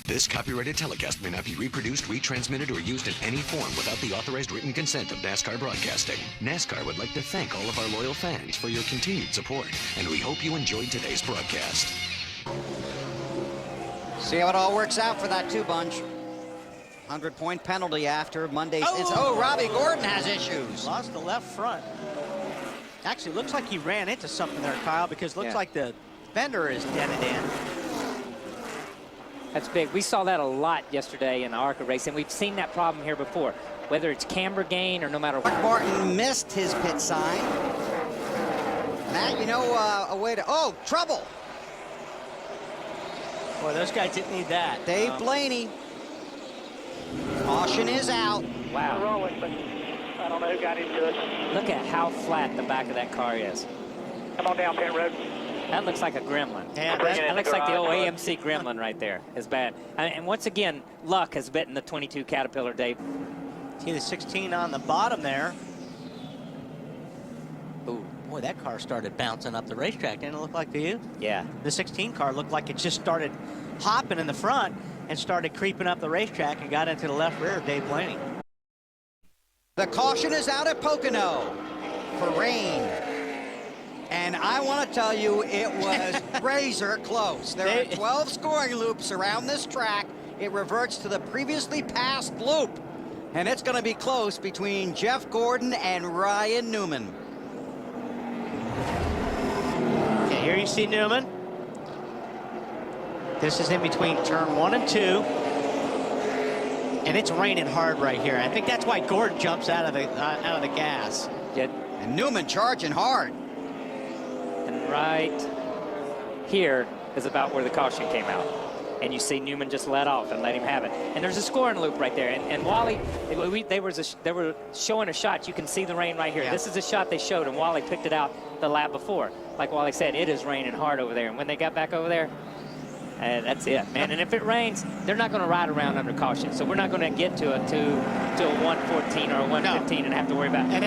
This copyrighted telecast may not be reproduced, retransmitted, or used in any form without the authorized written consent of NASCAR Broadcasting. NASCAR would like to thank all of our loyal fans for your continued support, and we hope you enjoyed today's broadcast. See how it all works out for that two-bunch. 100-point penalty after Monday's. Robbie Gordon has issues. Lost the left front. Actually, looks like he ran into something there, Kyle, because looks like the fender is dented in. That's big. We saw that a lot yesterday in the ARCA race, and we've seen that problem here before, whether it's camber gain or no matter what. Mark Martin missed his pit sign. Matt, you know, a way to... Oh, trouble! Boy, those guys didn't need that. Dave Blaney. Caution is out. Wow. Rolling, but I don't know who got into it. Look at how flat the back of that car is. Come on down pit road. That looks like a gremlin. Yeah, that looks like the old AMC gremlin right there. It's bad. And once again, luck has bitten the 22 Caterpillar, Dave. See the 16 on the bottom there. Oh, boy, that car started bouncing up the racetrack. Didn't it look like to you? Yeah. The 16 car looked like it just started hopping in the front and started creeping up the racetrack and got into the left rear of Dave Blaney. The caution is out at Pocono for rain. And I want to tell you, it was razor close. There are 12 scoring loops around this track. It reverts to the previously passed loop. And it's going to be close between Jeff Gordon and Ryan Newman. Okay, here you see Newman. This is in between turn 1 and 2. And it's raining hard right here. I think that's why Gordon jumps out of the gas. And Newman charging hard. And right here is about where the caution came out. And you see Newman just let off and let him have it. And there's a scoring loop right there. And Wally, they were showing a shot. You can see the rain right here. Yeah. This is a shot they showed, and Wally picked it out the lap before. Like Wally said, it is raining hard over there. And when they got back over there, that's it, man. And if it rains, they're not going to ride around under caution. So we're not going to get to a 114 or a 115 and have to worry about it.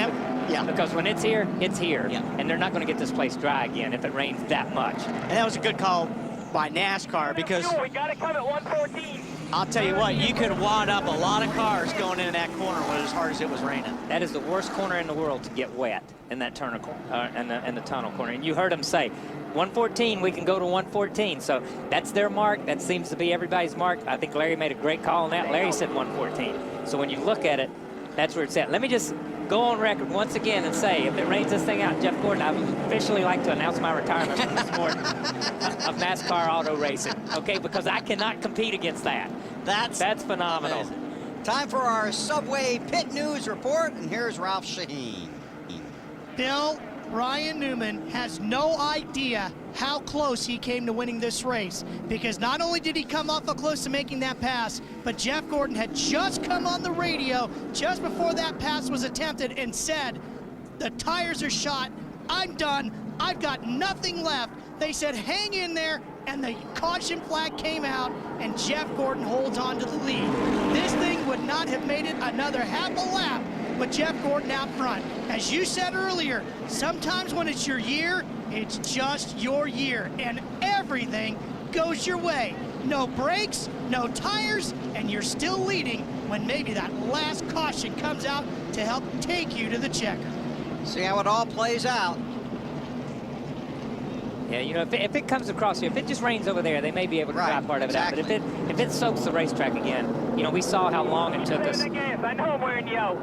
Yeah. Because when it's here, it's here. Yeah. And they're not going to get this place dry again if it rains that much. And that was a good call by NASCAR because We got to come at 114. I'll tell you what, you could wad up a lot of cars going into that corner as hard as it was raining. That is the worst corner in the world to get wet in that turn in the tunnel corner. And you heard them say, 114, we can go to 114. So that's their mark. That seems to be everybody's mark. I think Larry made a great call on that. Larry said 114. So when you look at it, that's where it's at. Let me just go on record once again and say, if it rains this thing out, Jeff Gordon, I would officially like to announce my retirement from the sport of NASCAR auto racing, okay? Because I cannot compete against that. That's phenomenal. Amazing. Time for our Subway Pit News Report, and here's Ralph Shaheen. Bill, Ryan Newman has no idea how close he came to winning this race, because not only did he come awful close to making that pass, but Jeff Gordon had just come on the radio just before that pass was attempted and said, the tires are shot, I'm done, I've got nothing left. They said, hang in there, and the caution flag came out, and Jeff Gordon holds on to the lead. This thing would not have made it another half a lap with Jeff Gordon out front. As you said earlier, sometimes when it's your year, it's just your year, and everything goes your way. No brakes, no tires, and you're still leading when maybe that last caution comes out to help take you to the checker. See how it all plays out. Yeah, you know, if it comes across here, if it just rains over there, they may be able to drive part of it out. But if it soaks the racetrack again, you know, we saw how long it took us. I know I'm wearing you out.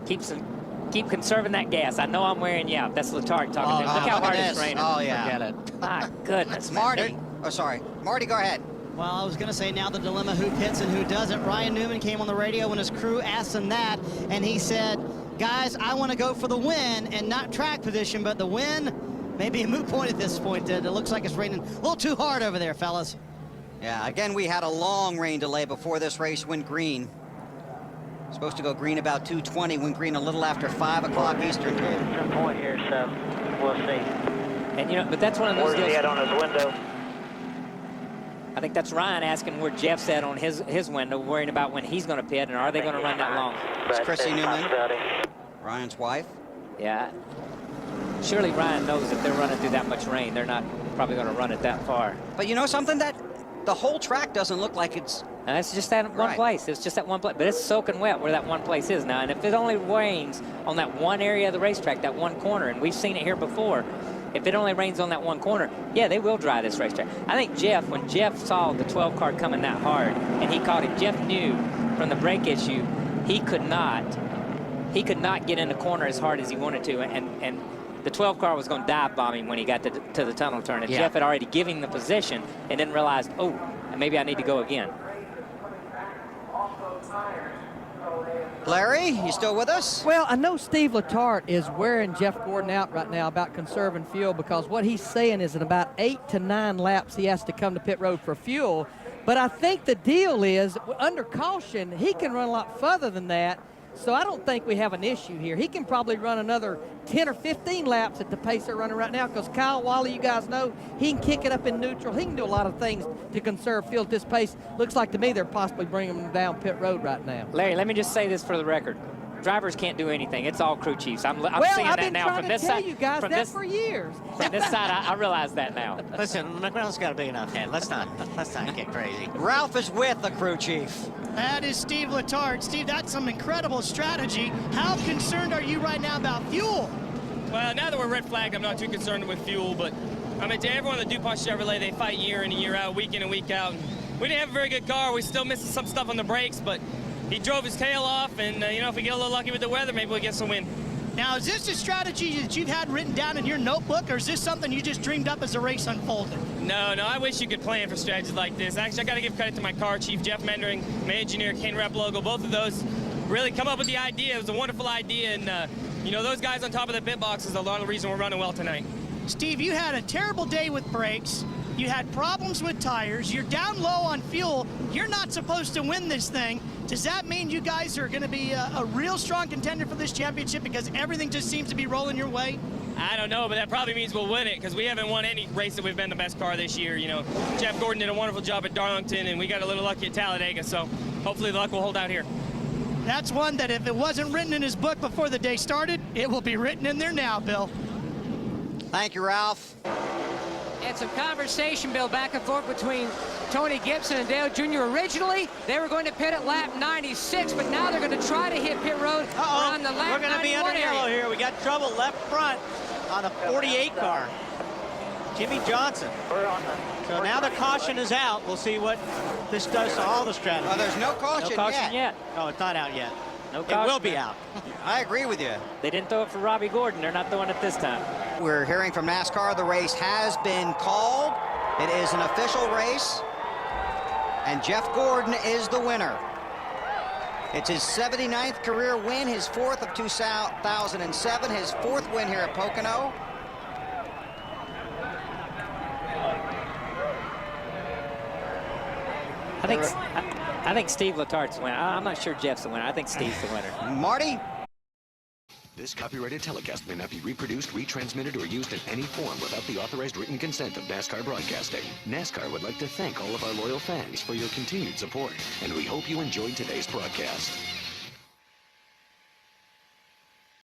Keep conserving that gas. I know I'm wearing you out. That's Letarte talking to me. Look how hard it's raining. Oh, yeah. Forget it. My goodness, Marty. Oh, sorry. Marty, go ahead. Well, I was going to say now the dilemma, who pits and who doesn't. Ryan Newman came on the radio when his crew asked him that, and he said, guys, I want to go for the win and not track position, but the win may be a moot point at this point. It looks like it's raining a little too hard over there, fellas. Yeah, again, we had a long rain delay before this race went green. Supposed to go green about 2:20, went green a little after 5 o'clock Eastern time. Some point here, so we'll see. And you know, but that's one of those Where's deals. he at on his window? I think that's Ryan asking where Jeff's at on his window, worrying about when he's going to pit and are they going to run that long. It's Chrissy Newman, Ryan's wife. Yeah. Surely Ryan knows if they're running through that much rain, they're not probably going to run it that far. But you know something, that the whole track doesn't look like it's... And it's just that one Right. place. It's just that one place. But it's soaking wet where that one place is now. And if it only rains on that one area of the racetrack, that one corner, and we've seen it here before, if it only rains on that one corner, yeah, they will dry this racetrack. I think Jeff, when Jeff saw the 12 car coming that hard, and he caught it, Jeff knew from the brake issue he could not get in the corner as hard as he wanted to, and the 12 car was going to dive bomb him when he got to the tunnel turn. And Jeff had already given him the position and then realized, oh, maybe I need to go again. Larry, you still with us? Well, I know Steve Letarte is wearing Jeff Gordon out right now about conserving fuel, because what he's saying is in about 8 to 9 laps he has to come to pit road for fuel. But I think the deal is, under caution, he can run a lot further than that. So I don't think we have an issue here. He can probably run another 10 or 15 laps at the pace they're running right now, because Kyle Wally, you guys know, he can kick it up in neutral. He can do a lot of things to conserve fuel at this pace. Looks like to me they're possibly bringing him down pit road right now. Larry, let me just say this for the record. Drivers can't do anything. It's all crew chiefs. I'm seeing that now from this side. I've been trying to tell you guys that for years. From this side, I realize that now. Listen, McReynolds got a big enough head. Let's not get crazy. Ralph is with the crew chief. That is Steve Letarte. Steve, that's some incredible strategy. How concerned are you right now about fuel? Well, now that we're red flagged, I'm not too concerned with fuel, but I mean, to everyone at DuPont Chevrolet, they fight year in and year out, week in and week out. We didn't have a very good car. We still missing some stuff on the brakes, but he drove his tail off, and you know, if we get a little lucky with the weather, maybe we'll get some wind. Now, is this a strategy that you've had written down in your notebook, or is this something you just dreamed up as the race unfolded? No, I wish you could plan for strategies like this. Actually, I got to give credit to my car chief, Jeff Mendering, my engineer, Ken Replogo. Both of those really come up with the idea. It was a wonderful idea, and you know, those guys on top of the pit box is a lot of the reason we're running well tonight. Steve, you had a terrible day with brakes. You had problems with tires. You're down low on fuel. You're not supposed to win this thing. Does that mean you guys are going to be a real strong contender for this championship because everything just seems to be rolling your way? I don't know, but that probably means we'll win it, because we haven't won any race that we've been the best car this year. You know, Jeff Gordon did a wonderful job at Darlington, and we got a little lucky at Talladega, so hopefully the luck will hold out here. That's one that if it wasn't written in his book before the day started, it will be written in there now, Bill. Thank you, Ralph. And some conversation, Bill, back and forth between Tony Gibson and Dale Jr. Originally, they were going to pit at lap 96, but now they're going to try to hit pit road on the lap 91 We're going to be under yellow here. We got trouble left front on a 48 car. Jimmy Johnson. So now the caution is out. We'll see what this does to all the strategies. Well, there's no caution, yet. No, it's not out yet. No It caution. will be out. I agree with you. They didn't throw it for Robbie Gordon. They're not throwing it this time. We're hearing from NASCAR the race has been called. It is an official race, and Jeff Gordon is the winner. It's his 79th career win, his 4th of 2007, his 4th win here at Pocono. I think Steve Letarte's the winner. I'm not sure Jeff's the winner. I think Steve's the winner. Marty? This copyrighted telecast may not be reproduced, retransmitted, or used in any form without the authorized written consent of NASCAR Broadcasting. NASCAR would like to thank all of our loyal fans for your continued support, and we hope you enjoyed today's broadcast.